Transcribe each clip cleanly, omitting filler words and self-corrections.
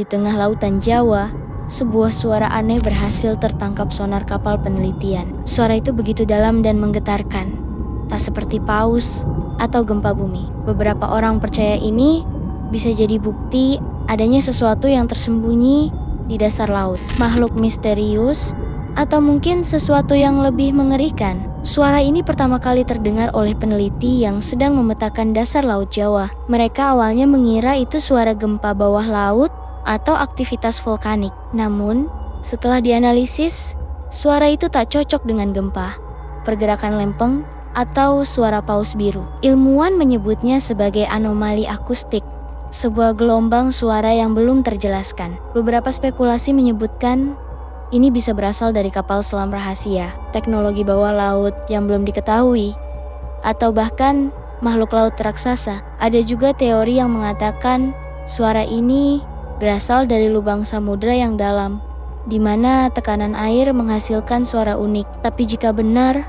Di tengah lautan Jawa, sebuah suara aneh berhasil tertangkap sonar kapal penelitian. Suara itu begitu dalam dan menggetarkan, tak seperti paus atau gempa bumi. Beberapa orang percaya ini bisa jadi bukti adanya sesuatu yang tersembunyi di dasar laut, makhluk misterius, atau mungkin sesuatu yang lebih mengerikan. Suara ini pertama kali terdengar oleh peneliti yang sedang memetakan dasar Laut Jawa. Mereka awalnya mengira itu suara gempa bawah laut atau aktivitas vulkanik. Namun, setelah dianalisis, suara itu tak cocok dengan gempa, pergerakan lempeng, atau suara paus biru. Ilmuwan menyebutnya sebagai anomali akustik, sebuah gelombang suara yang belum terjelaskan. Beberapa spekulasi menyebutkan ini bisa berasal dari kapal selam rahasia, teknologi bawah laut yang belum diketahui, atau bahkan makhluk laut raksasa. Ada juga teori yang mengatakan suara ini berasal dari lubang samudra yang dalam, di mana tekanan air menghasilkan suara unik. Tapi jika benar,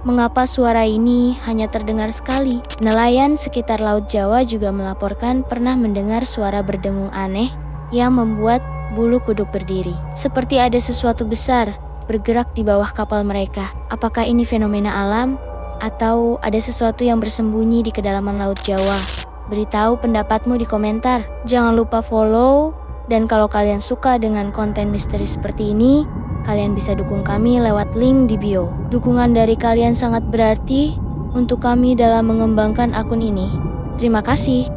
mengapa suara ini hanya terdengar sekali? Nelayan sekitar Laut Jawa juga melaporkan pernah mendengar suara berdengung aneh yang membuat bulu kuduk berdiri. Seperti ada sesuatu besar bergerak di bawah kapal mereka. Apakah ini fenomena alam? Atau ada sesuatu yang bersembunyi di kedalaman Laut Jawa? Beritahu pendapatmu di komentar. Jangan lupa follow, dan kalau kalian suka dengan konten misteri seperti ini, kalian bisa dukung kami lewat link di bio. Dukungan dari kalian sangat berarti untuk kami dalam mengembangkan akun ini. Terima kasih.